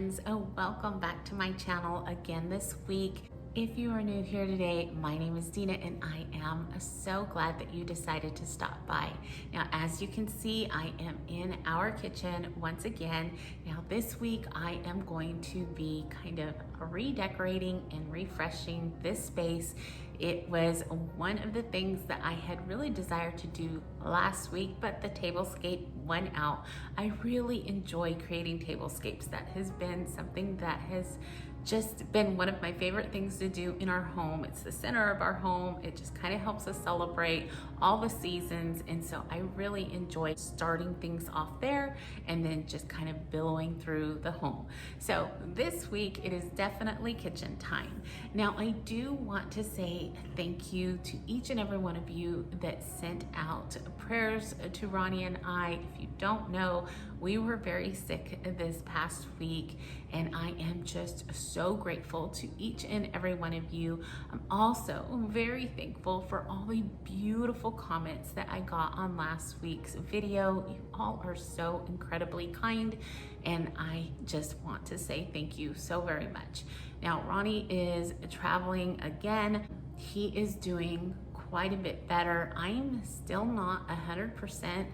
friends. Welcome back to my channel again this week. If you are new here today, my name is Dina and I am so glad that you decided to stop by. Now, as you can see, I am in our kitchen once again. Now, this week I am going to be kind of redecorating and refreshing this space. It was one of the things that I had really desired to do last week, but the tablescape went out. I really enjoy creating tablescapes. That has been something that has just been one of my favorite things to do in our home. It's the center of our home. It just kind of helps us celebrate all the seasons. And so I really enjoy starting things off there and then just kind of billowing through the home. So this week it is definitely kitchen time. Now I do want to say thank you to each and every one of you that sent out prayers to Ronnie and I. If you don't know, we were very sick this past week, and I am just so grateful to each and every one of you. I'm also very thankful for all the beautiful comments that I got on last week's video. You all are so incredibly kind, and I just want to say thank you so very much. Now, Ronnie is traveling again. He is doing quite a bit better. I'm still not 100%.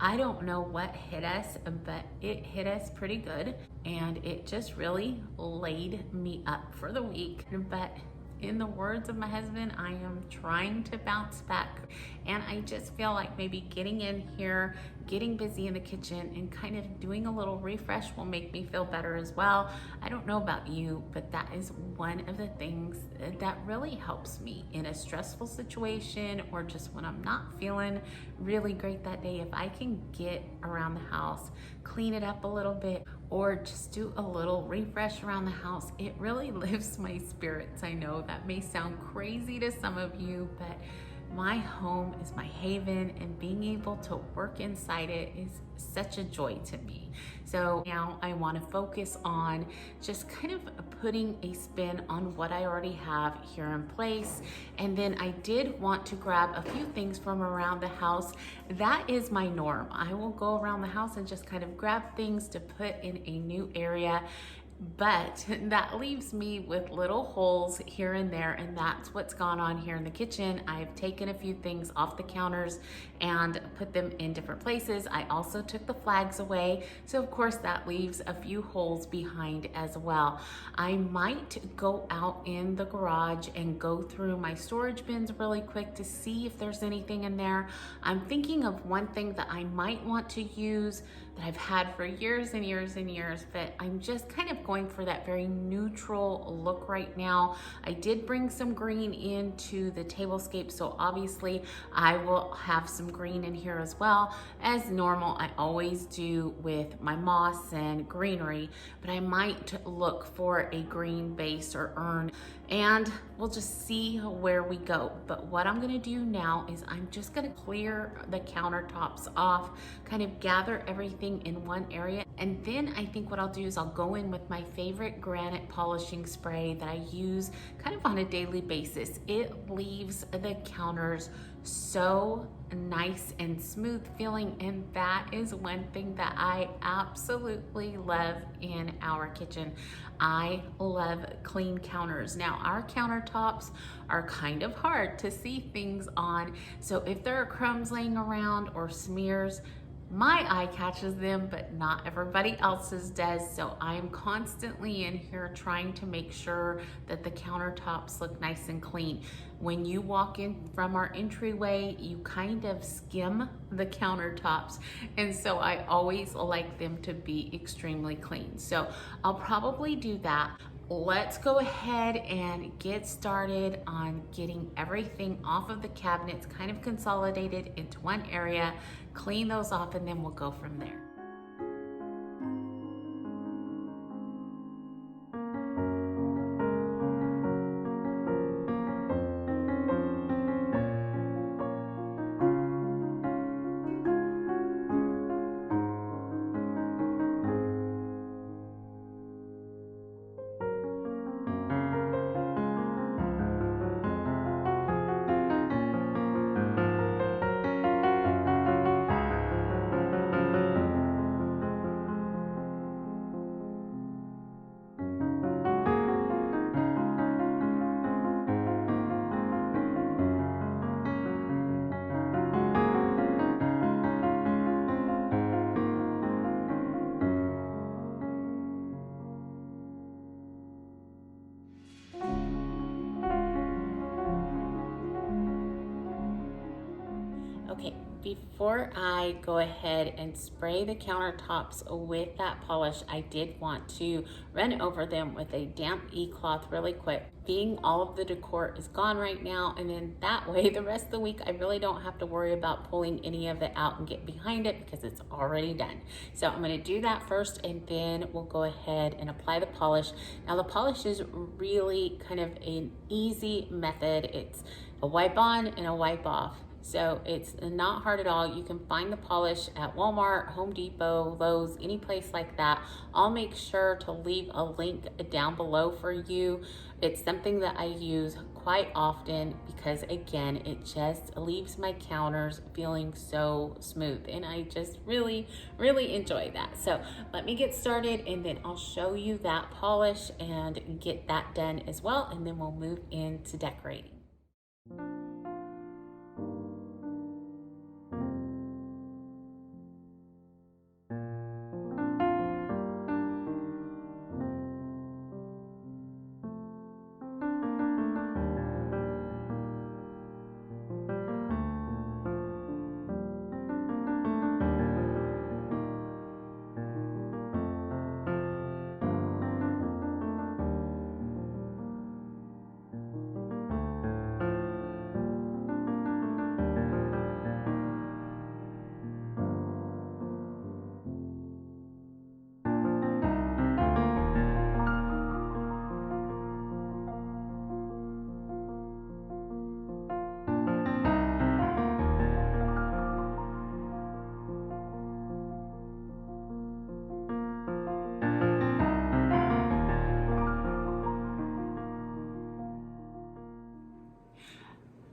I don't know what hit us, but it hit us pretty good, and it just really laid me up for the week. But in the words of my husband, I am trying to bounce back, and I just feel like maybe getting in here, getting busy in the kitchen, and kind of doing a little refresh will make me feel better as well. I don't know about you, but that is one of the things that really helps me in a stressful situation, or just when I'm not feeling really great that day. If I can get around the house, clean it up a little bit, or just do a little refresh around the house, it really lifts my spirits. I know that may sound crazy to some of you, but my home is my haven, and being able to work inside it is such a joy to me. So now I want to focus on just kind of putting a spin on what I already have here in place. And then I did want to grab a few things from around the house. That is my norm. I will go around the house and just kind of grab things to put in a new area. But that leaves me with little holes here and there, and that's what's gone on here in the kitchen. I've taken a few things off the counters and put them in different places. I also took the flags away, so of course that leaves a few holes behind as well. I might go out in the garage and go through my storage bins really quick to see if there's anything in there. I'm thinking of one thing that I might want to use that I've had for years and years and years, but I'm just kind of going for that very neutral look right now. I did bring some green into the tablescape, so obviously I will have some green in here as well. As normal, I always do with my moss and greenery, but I might look for a green base or urn, and we'll just see where we go. But what I'm gonna do now is I'm just gonna clear the countertops off, kind of gather everything in one area, and then I think what I'll do is I'll go in with my favorite Granite polishing spray that I use kind of on a daily basis. It leaves the counters so nice and smooth feeling, and that is one thing that I absolutely love in our kitchen. I love clean counters. Now, our countertops are kind of hard to see things on, so if there are crumbs laying around or smears, my eye catches them, but not everybody else's does. So I'm constantly in here trying to make sure that the countertops look nice and clean. When you walk in from our entryway, you kind of skim the countertops. And so I always like them to be extremely clean. So I'll probably do that. Let's go ahead and get started on getting everything off of the cabinets, kind of consolidated into one area, clean those off, and then we'll go from there. Before I go ahead and spray the countertops with that polish, I did want to run over them with a damp e-cloth really quick. Being all of the decor is gone right now, and then that way the rest of the week I really don't have to worry about pulling any of it out and get behind it because it's already done. So I'm going to do that first, and then we'll go ahead and apply the polish. Now the polish is really kind of an easy method. It's a wipe on and a wipe off. So it's not hard at all. You can find the polish at Walmart, Home Depot, Lowe's, any place like that. I'll make sure to leave a link down below for you. It's something that I use quite often because, again, it just leaves my counters feeling so smooth, and I just really enjoy that. So let me get started, and then I'll show you that polish and get that done as well, and then we'll move into decorating.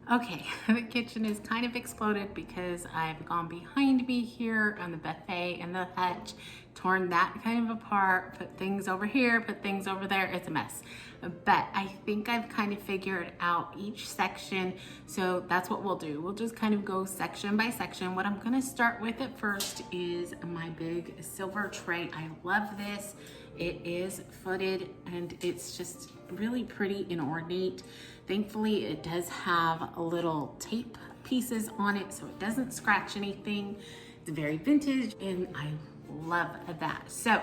Okay, the kitchen is kind of exploded because I've gone behind me here on the buffet and the hutch, torn that kind of apart, put things over here, put things over there. It's a mess. But I think I've kind of figured out each section. So that's what we'll do. We'll just kind of go section by section. What I'm gonna start with at first is my big silver tray. I love this. It is footed and it's just really pretty and ornate. Thankfully, it does have a little tape pieces on it so it doesn't scratch anything. It's very vintage and I love that. So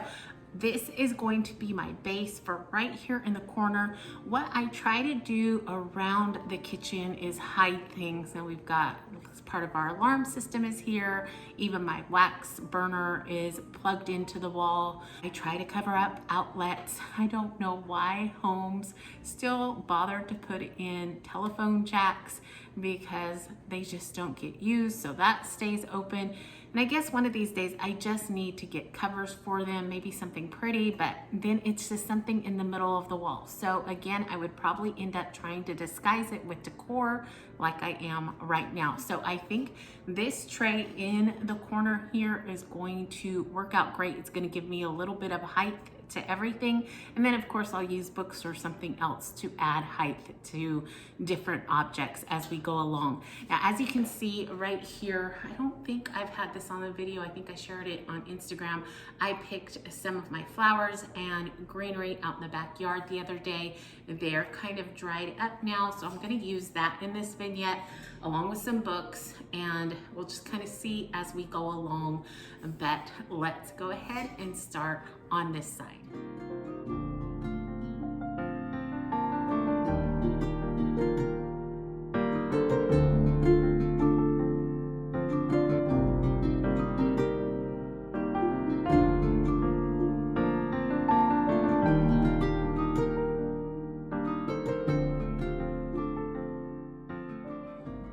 this is going to be my base for right here in the corner. What I try to do around the kitchen is hide things. Now we've got part of our alarm system is here. Even my wax burner is plugged into the wall. I try to cover up outlets. I don't know why homes still bother to put in telephone jacks because they just don't get used. So that stays open. And I guess one of these days I just need to get covers for them, maybe something pretty, but then it's just something in the middle of the wall. So again, I would probably end up trying to disguise it with decor like I am right now. So I think this tray in the corner here is going to work out great. It's going to give me a little bit of height to everything. And then of course I'll use books or something else to add height to different objects as we go along. Now, as you can see right here, I don't think I've had this on the video. I think I shared it on Instagram. I picked some of my flowers and greenery out in the backyard the other day. They're kind of dried up now, so I'm going to use that in this vignette along with some books, and we'll just kind of see as we go along. But let's go ahead and start on this side.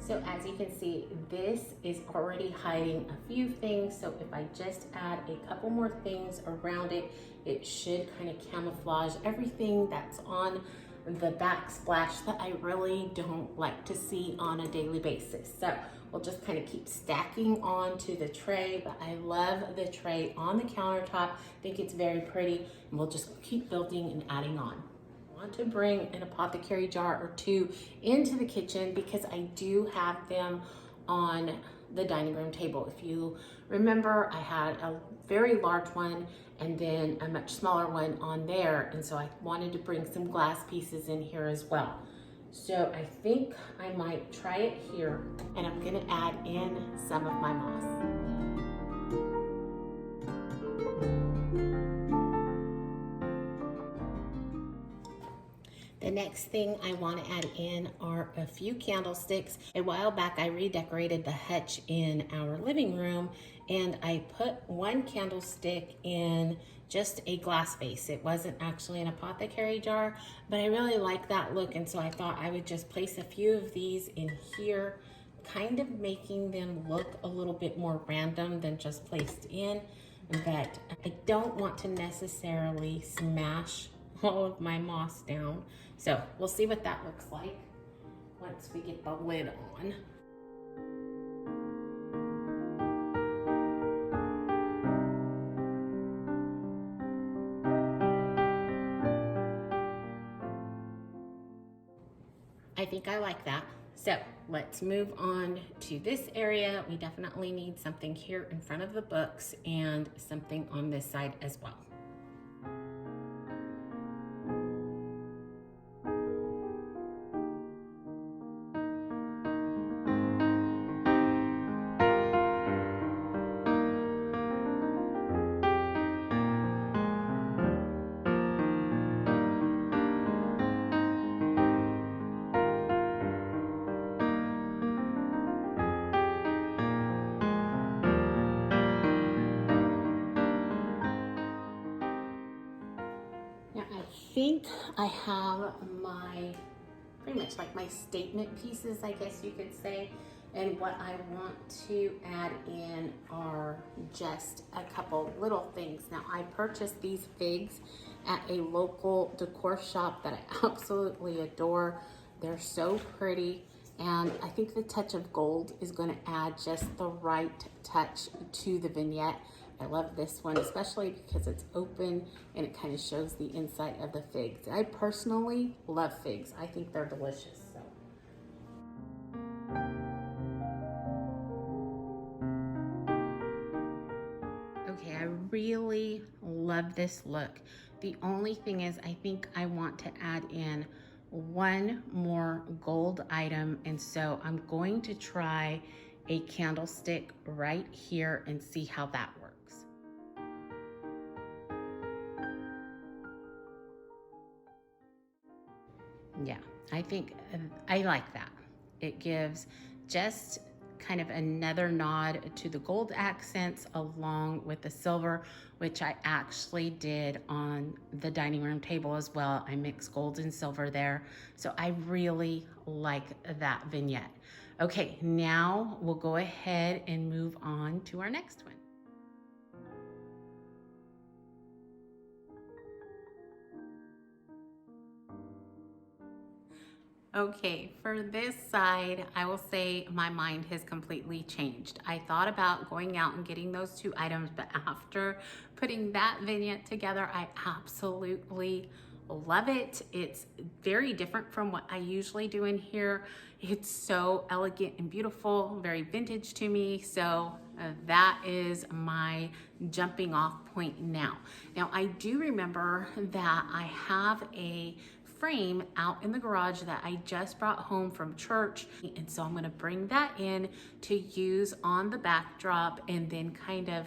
So as you can see, this is already hiding a few things. So if I just add a couple more things around it, it should kind of camouflage everything that's on the backsplash that I really don't like to see on a daily basis. So we'll just kind of keep stacking onto the tray, but I love the tray on the countertop. I think it's very pretty, and we'll just keep building and adding on. Want to bring an apothecary jar or two into the kitchen because I do have them on the dining room table. If you remember, I had a very large one and then a much smaller one on there, and so I wanted to bring some glass pieces in here as well. So I think I might try it here, and I'm gonna add in some of my moss. The next thing I want to add in are a few candlesticks. A while back I redecorated the hutch in our living room, and I put one candlestick in just a glass vase. It wasn't actually an apothecary jar, but I really like that look, and so I thought I would just place a few of these in here, kind of making them look a little bit more random than just placed in. But I don't want to necessarily smash all of my moss down. So we'll see what that looks like once we get the lid on. I think I like that. So let's move on to this area. We definitely need something here in front of the books and something on this side as well. I think I have my, pretty much like my statement pieces, I guess you could say. And what I want to add in are just a couple little things. Now, I purchased these figs at a local decor shop that I absolutely adore. They're so pretty. And I think the touch of gold is going to add just the right touch to the vignette. I love this one, especially because it's open and it kind of shows the inside of the figs. I personally love figs. I think they're delicious. So. Okay, I really love this look. The only thing is I think I want to add in one more gold item, and so I'm going to try a candlestick right here and see how that works. Yeah, I think I like that. It gives just kind of another nod to the gold accents along with the silver, which I actually did on the dining room table as well. I mixed gold and silver there. So I really like that vignette. Okay, now we'll go ahead and move on to our next one. Okay, for this side, I will say my mind has completely changed. I thought about going out and getting those two items, but after putting that vignette together, I absolutely love it. It's very different from what I usually do in here. It's so elegant and beautiful, very vintage to me. So that is my jumping off point now. Now, I do remember that I have a frame out in the garage that I just brought home from church, and so I'm going to bring that in to use on the backdrop and then kind of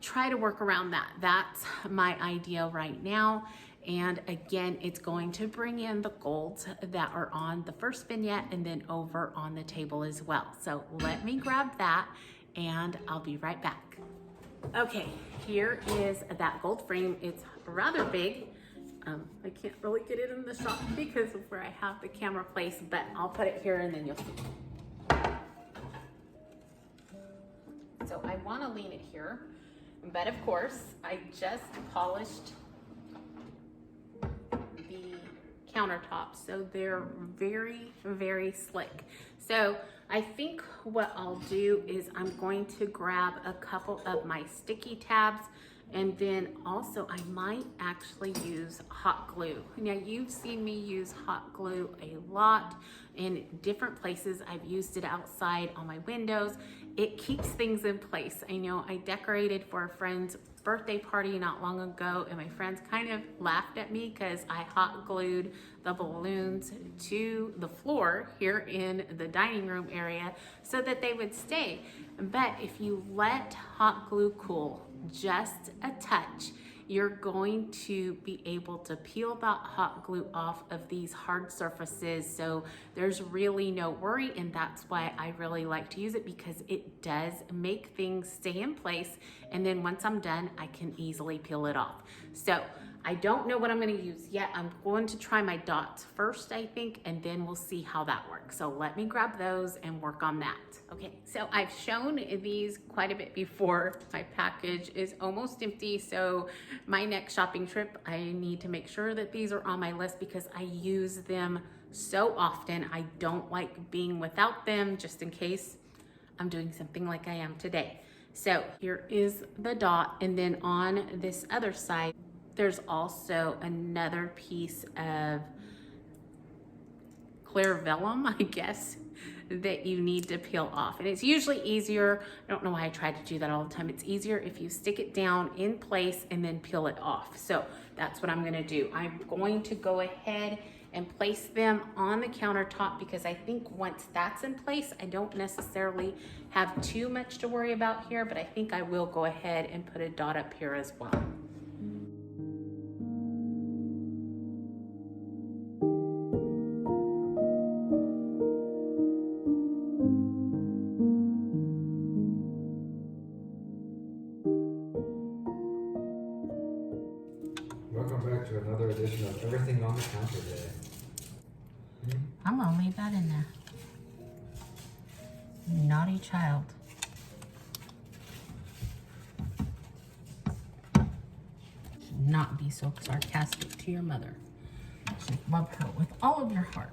try to work around that. That's my idea right now. And again, it's going to bring in the golds that are on the first vignette and then over on the table as well. So let me grab that and I'll be right back. Okay, here is that gold frame. It's rather big. I can't really get it in the shot because of where I have the camera placed, but I'll put it here and then you'll see. So I want to lean it here, but of course I just polished the countertops, so they're very, very slick. So I think what I'll do is I'm going to grab a couple of my sticky tabs. And then also I might actually use hot glue. Now you've seen me use hot glue a lot in different places. I've used it outside on my windows. It keeps things in place. I know I decorated for a friend's birthday party not long ago, and my friends kind of laughed at me because I hot glued the balloons to the floor here in the dining room area so that they would stay. But if you let hot glue cool just a touch, you're going to be able to peel that hot glue off of these hard surfaces. So there's really no worry, and that's why I really like to use it, because it does make things stay in place. And then once I'm done, I can easily peel it off. So I don't know what I'm gonna use yet. I'm going to try my dots first, I think, and then we'll see how that works. So let me grab those and work on that. Okay, so I've shown these quite a bit before. My package is almost empty, so my next shopping trip, I need to make sure that these are on my list because I use them so often. I don't like being without them, just in case I'm doing something like I am today. So here is the dot, and then on this other side, there's also another piece of clear vellum, I guess, that you need to peel off. And it's usually easier, I don't know why I try to do that all the time, it's easier if you stick it down in place and then peel it off. So that's what I'm gonna do. I'm going to go ahead and place them on the countertop because I think once that's in place, I don't necessarily have too much to worry about here, but I think I will go ahead and put a dot up here as well. Welcome back to another edition of Everything on the Counter Day. I'm gonna leave that in there. Naughty child. Should not be so sarcastic to your mother. You should love her with all of your heart.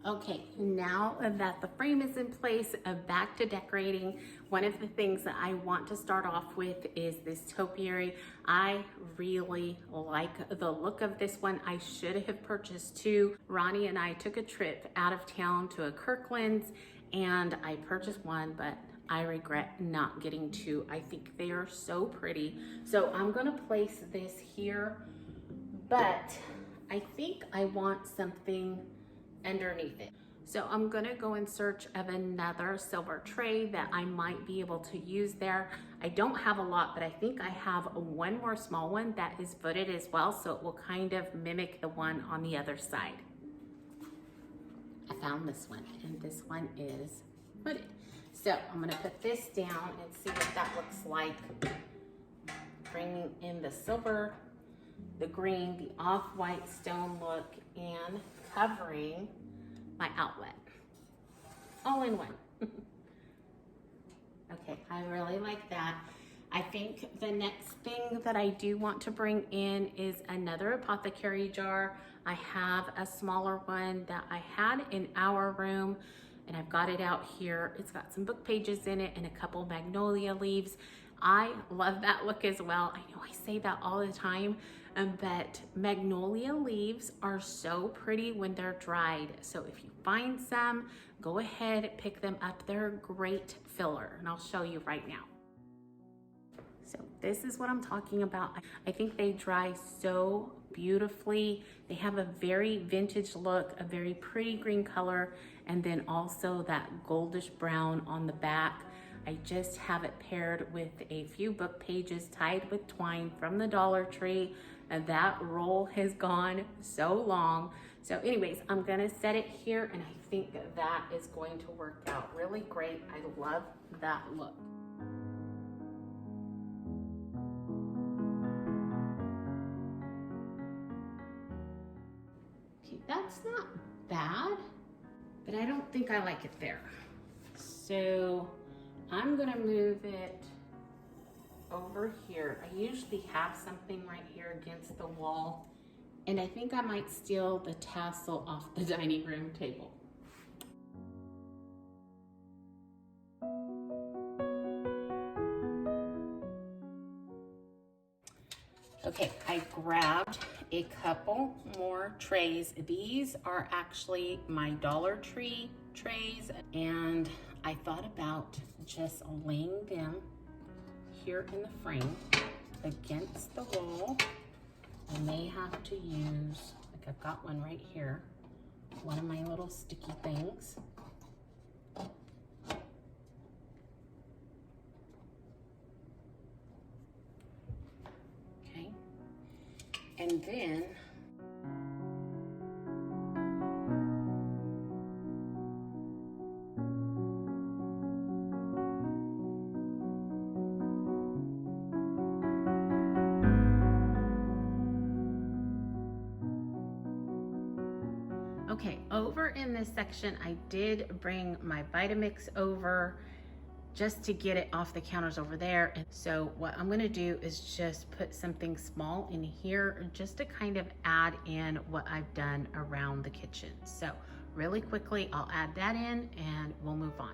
Okay, now that the frame is in place, back to decorating. One of the things that I want to start off with is this topiary. I really like the look of this one. I should have purchased two. Ronnie and I took a trip out of town to a Kirkland's, and I purchased one, but I regret not getting two. I think they are so pretty. So I'm gonna place this here, but I think I want something underneath it. So I'm gonna go in search of another silver tray that I might be able to use there. I don't have a lot, but I think I have one more small one that is footed as well, so it will kind of mimic the one on the other side. I found this one, and this one is footed. So I'm gonna put this down and see what that looks like. Bringing in the silver, the green, the off-white stone look, and covering my outlet all in one. Okay, I really like that. I think the next thing that I do want to bring in is another apothecary jar. I have a smaller one that I had in our room, and I've got it out here. It's got some book pages in it and a couple magnolia leaves. I love that look as well. I know I say that all the time, but magnolia leaves are so pretty when they're dried. So if you find some, go ahead, pick them up. They're a great filler, and I'll show you right now. So this is what I'm talking about. I think they dry so beautifully. They have a very vintage look, a very pretty green color, and then also that goldish brown on the back. I just have it paired with a few book pages tied with twine from the Dollar Tree. And that roll has gone so long. So anyways, I'm gonna set it here, and I think that is going to work out really great. I love that look. Okay, that's not bad, but I don't think I like it there. So I'm gonna move it over here. I usually have something right here against the wall, and I think I might steal the tassel off the dining room table. Okay, I grabbed a couple more trays. These are actually my Dollar Tree trays, and I thought about just laying them here in the frame. against the wall. I may have to use, like I've got one right here, one of my little sticky things. Okay, and then okay, over in this section, I did bring my Vitamix over just to get it off the counters over there. And so what I'm gonna do is just put something small in here just to kind of add in what I've done around the kitchen. So really quickly, I'll add that in and we'll move on.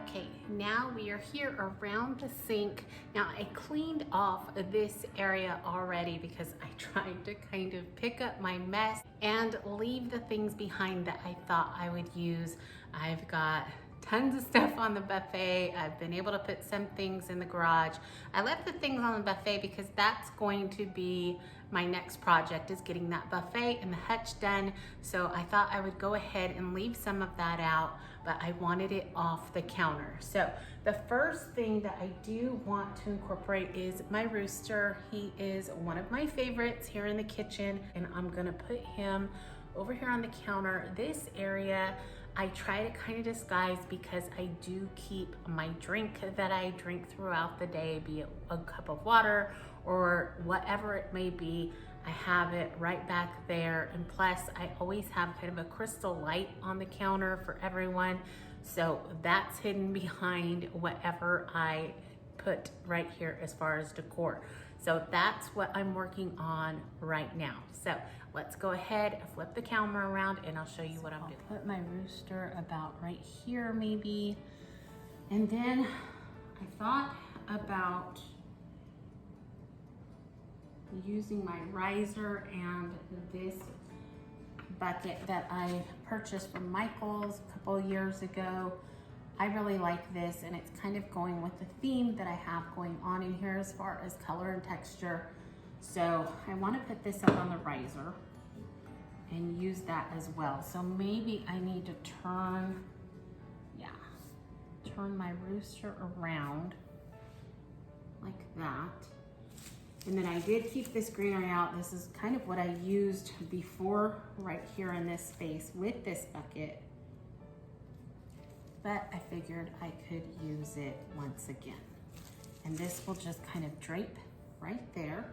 Okay, now we are here around the sink. Now I cleaned off this area already because I tried to kind of pick up my mess and leave the things behind that I thought I would use. I've got tons of stuff on the buffet. I've been able to put some things in the garage. I left the things on the buffet because that's going to be my next project, is getting that buffet and the hutch done. So I thought I would go ahead and leave some of that out, but I wanted it off the counter. So the first thing that I do want to incorporate is my rooster. He is one of my favorites here in the kitchen, and I'm gonna put him over here on the counter. This area I try to kind of disguise because I do keep my drink that I drink throughout the day, be it a cup of water or whatever it may be. I have it right back there. And plus I always have kind of a crystal light on the counter for everyone. So that's hidden behind whatever I put right here as far as decor. So that's what I'm working on right now. So let's go ahead and flip the camera around and I'll show you what I'm doing. I'll put my rooster about right here maybe. And then I thought about using my riser and this bucket that I purchased from Michael's a couple of years ago. I really like this, and it's kind of going with the theme that I have going on in here as far as color and texture. So I want to put this up on the riser and use that as well. So maybe I need to turn my rooster around like that. And then I did keep this greenery out. This is kind of what I used before right here in this space with this bucket. But I figured I could use it once again. And this will just kind of drape right there.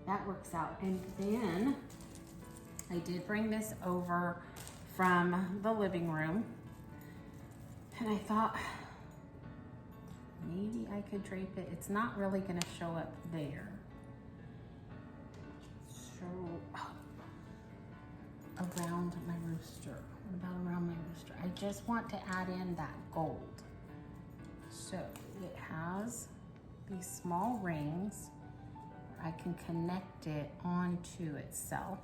That works out. And then I did bring this over from the living room. And I thought maybe I could drape it. It's not really gonna show up there. So around my rooster. What about around my rooster? I just want to add in that gold. So it has these small rings where I can connect it onto itself.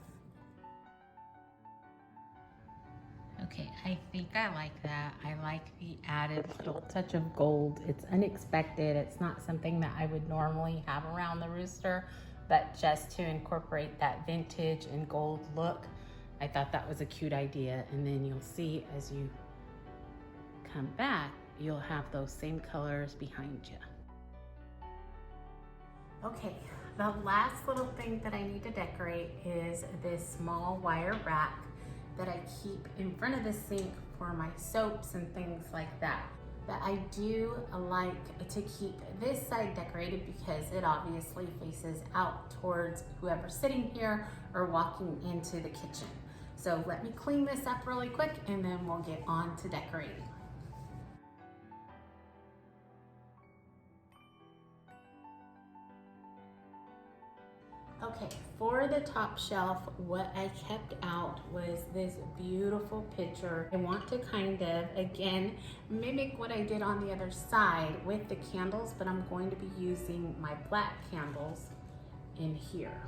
Okay, I think I like that. I like the added little touch of gold. It's unexpected. It's not something that I would normally have around the rooster, but just to incorporate that vintage and gold look, I thought that was a cute idea. And then you'll see as you come back, you'll have those same colors behind you. Okay, the last little thing that I need to decorate is this small wire rack that I keep in front of the sink for my soaps and things like that. But I do like to keep this side decorated because it obviously faces out towards whoever's sitting here or walking into the kitchen. So let me clean this up really quick and then we'll get on to decorating. Okay, for the top shelf, what I kept out was this beautiful picture. I want to kind of, again, mimic what I did on the other side with the candles, but I'm going to be using my black candles in here.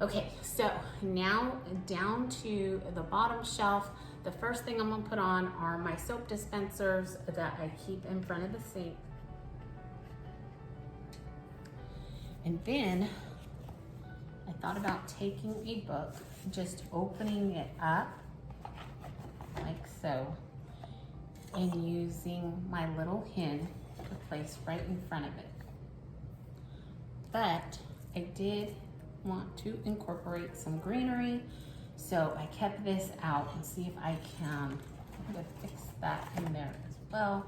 Okay, so now down to the bottom shelf. The first thing I'm gonna put on are my soap dispensers that I keep in front of the sink. And then I thought about taking a book, just opening it up like so, and using my little pin to place right in front of it. But I did want to incorporate some greenery, so I kept this out and see if I can kind of fix that in there as well.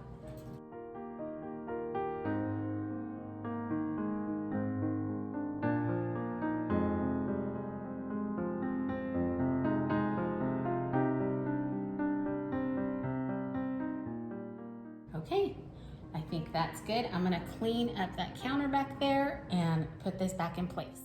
Okay, I think that's good. I'm gonna clean up that counter back there and put this back in place.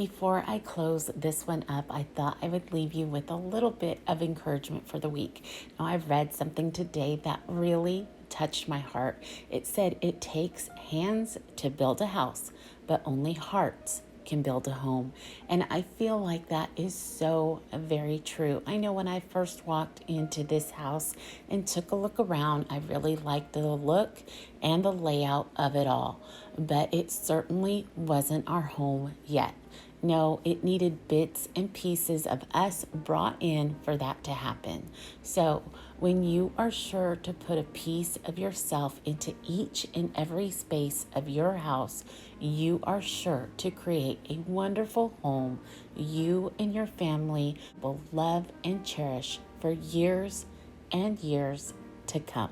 Before I close this one up, I thought I would leave you with a little bit of encouragement for the week. Now, I've read something today that really touched my heart. It said it takes hands to build a house, but only hearts can build a home. And I feel like that is so very true. I know when I first walked into this house and took a look around, I really liked the look and the layout of it all, but it certainly wasn't our home yet. No, it needed bits and pieces of us brought in for that to happen. So when you are sure to put a piece of yourself into each and every space of your house, you are sure to create a wonderful home you and your family will love and cherish for years and years to come.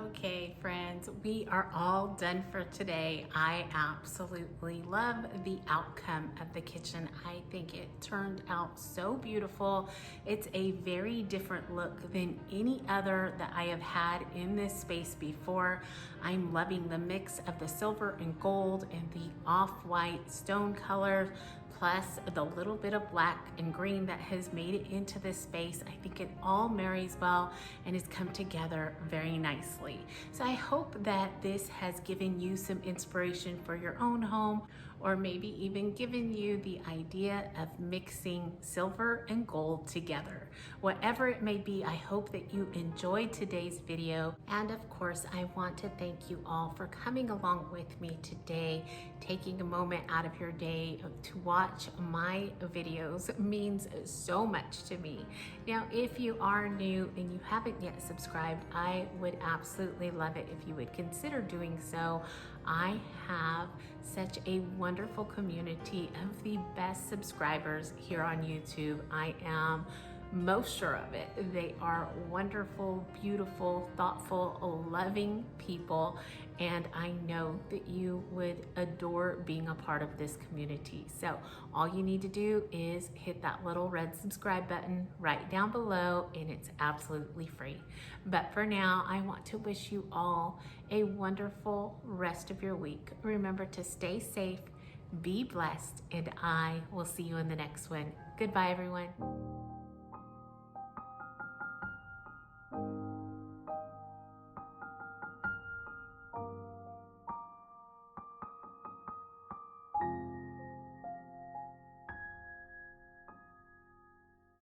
Okay, friends, we are all done for today. I absolutely love the outcome of the kitchen. I think it turned out so beautiful. It's a very different look than any other that I have had in this space before. I'm loving the mix of the silver and gold and the off-white stone colors, plus the little bit of black and green that has made it into this space. I think it all marries well and has come together very nicely. So I hope that this has given you some inspiration for your own home, or maybe even given you the idea of mixing silver and gold together. Whatever it may be, I hope that you enjoyed today's video. And of course, I want to thank you all for coming along with me today. Taking a moment out of your day to watch my videos means so much to me. Now, if you are new and you haven't yet subscribed, I would absolutely love it if you would consider doing so. I have such a wonderful community of the best subscribers here on YouTube. I am most sure of it. They are wonderful, beautiful, thoughtful, loving people, and I know that you would adore being a part of this community. So all you need to do is hit that little red subscribe button right down below, and it's absolutely free. But for now, I want to wish you all a wonderful rest of your week. Remember to stay safe, be blessed, and I will see you in the next one. Goodbye, everyone.